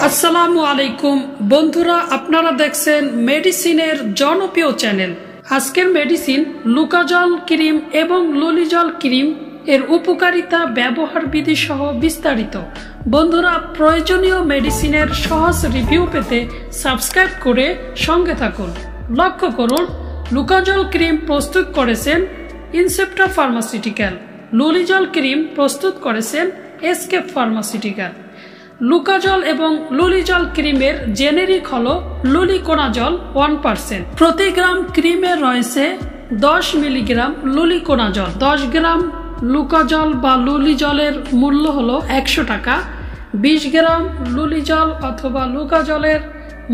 আসসালামু আলাইকুম বন্ধুরা, আপনারা দেখছেন মেডিসিনের জনপ্রিয় চ্যানেল। আজকের মেডিসিন লুকাজল ক্রিম এবং লুলিজল ক্রিম এর উপকারিতা, ব্যবহার বিধি সহ বিস্তারিত। বন্ধুরা, প্রয়োজনীয় মেডিসিনের সহজ রিভিউ পেতে সাবস্ক্রাইব করে সঙ্গে থাকুন। লক্ষ্য করুন, লুকাজল ক্রিম প্রস্তুত করেছেন ইনসেপ্টা ফার্মাসিউটিক্যাল, লুলিজল ক্রিম প্রস্তুত করেছেন এসকেপ ফার্মাসিউটিক্যাল। লুকাজল এবং লুলিজল ক্রিমের জেনেরিক হলো লুলিকোনাজল 1%। প্রতি গ্রাম ক্রিমে রয়েছে 10 মিলিগ্রাম লুলিকোনাজল। 10 গ্রাম লুকাজল বা লুলিজলের মূল্য হলো 100 টাকা। 20 গ্রাম লুলিজল অথবা লুকাজলের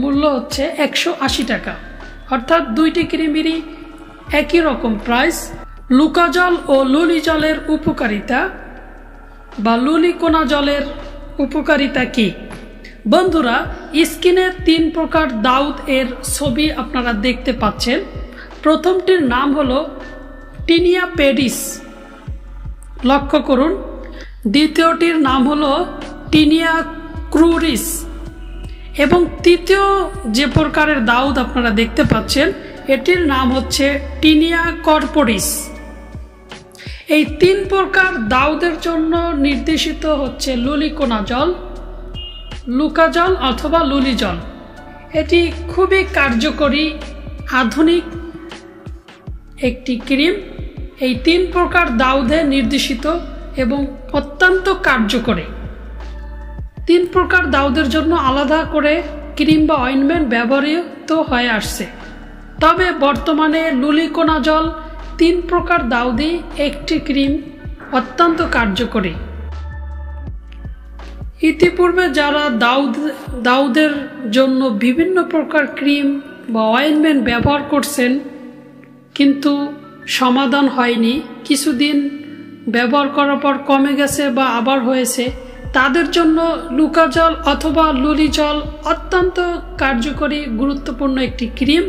মূল্য হচ্ছে 180 টাকা, অর্থাৎ দুইটি ক্রিমেরই একই রকম প্রাইস। লুকাজল ও লুলিজলের উপকারিতা বা লুলিকোনাজলের উপকারিতা কি? বন্ধুরা, স্কিনে 3 প্রকার দাউদ এর ছবি আপনারা দেখতে পাচ্ছেন। প্রথমটির নাম হলো টিনিয়া পেডিস, লক্ষ্য করুন। দ্বিতীয়টির নাম হলো টিনিয়া ক্রুরিস এবং তৃতীয় যে প্রকারের দাউদ আপনারা দেখতে পাচ্ছেন এটির নাম হচ্ছে টিনিয়া কর্পোরিস। এই 3 প্রকার দাউদের জন্য নির্দেশিত হচ্ছে লুলিকোনাজল, লুকাজল অথবা লুলিজল। এটি খুবই কার্যকরী আধুনিক একটি ক্রিম। এই 3 প্রকার দাউদে নির্দেশিত এবং অত্যন্ত কার্যকরী। 3 প্রকার দাউদের জন্য আলাদা করে ক্রিম বা অয়েন্টমেন্ট ব্যবহৃত হয়ে আসছে, তবে বর্তমানে লুলিকোনাজল 3 প্রকার দাউদি একটি ক্রিম অত্যন্ত কার্যকরী। ইতিপূর্বে যারা দাউদের জন্য বিভিন্ন প্রকার ক্রিম বা অয়েন্টমেন্ট ব্যবহার করছেন কিন্তু সমাধান হয়নি, কিছুদিন ব্যবহার করার পর কমে গেছে বা আবার হয়েছে, তাদের জন্য লুকাজল অথবা লুলিজল অত্যন্ত কার্যকরী গুরুত্বপূর্ণ একটি ক্রিম।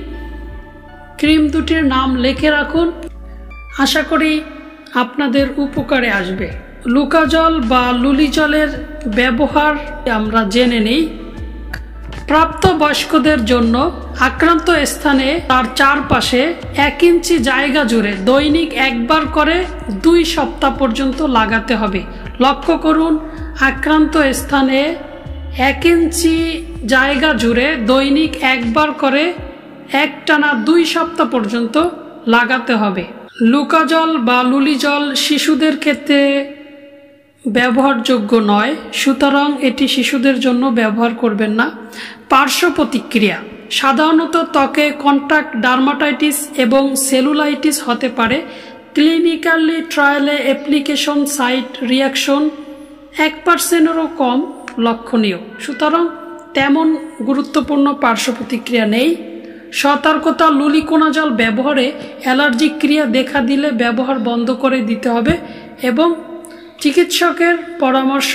ক্রিম দুটির নাম লিখে রাখুন, আশা করি আপনাদের উপকারে আসবে। লুকাজল বা লুলিজলের ব্যবহার আমরা জেনে নেই। প্রাপ্তবয়স্কদের জন্য আক্রান্ত স্থানে তার চারপাশে 1 ইঞ্চি জায়গা জুড়ে দৈনিক একবার করে 2 সপ্তাহ পর্যন্ত লাগাতে হবে। লক্ষ্য করুন, আক্রান্ত স্থানে 1 ইঞ্চি জায়গা জুড়ে দৈনিক একবার করে একটানা 2 সপ্তাহ পর্যন্ত লাগাতে হবে। লুকাজল বা লুলিজল শিশুদের ক্ষেত্রে ব্যবহারযোগ্য নয়, সুতরাং এটি শিশুদের জন্য ব্যবহার করবেন না। পার্শ্ব প্রতিক্রিয়া সাধারণত ত্বকে কন্টাক্ট ডার্মাটাইটিস এবং সেলুলাইটিস হতে পারে। ক্লিনিক্যালি ট্রায়ালে অ্যাপ্লিকেশন সাইট রিয়াকশন 1%-এরও কম লক্ষণীয়, সুতরাং তেমন গুরুত্বপূর্ণ পার্শ্ব প্রতিক্রিয়া নেই। সতর্কতা, লুলিকোনাজল ব্যবহারে অ্যালার্জিক ক্রিয়া দেখা দিলে ব্যবহার বন্ধ করে দিতে হবে এবং চিকিৎসকের পরামর্শ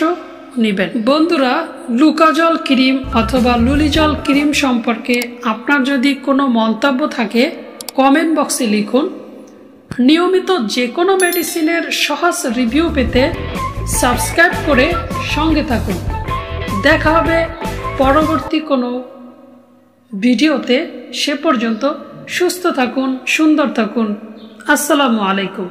নেবেন। বন্ধুরা, লুকাজল ক্রিম অথবা লুলিজল ক্রিম সম্পর্কে আপনার যদি কোনো মন্তব্য থাকে কমেন্ট বক্সে লিখুন। নিয়মিত যে কোনো মেডিসিনের সহজ রিভিউ পেতে সাবস্ক্রাইব করে সঙ্গে থাকুন। দেখা হবে পরবর্তী কোনো ভিডিওতে। সে পর্যন্ত সুস্থ থাকুন, সুন্দর থাকুন। আসসালামু আলাইকুম।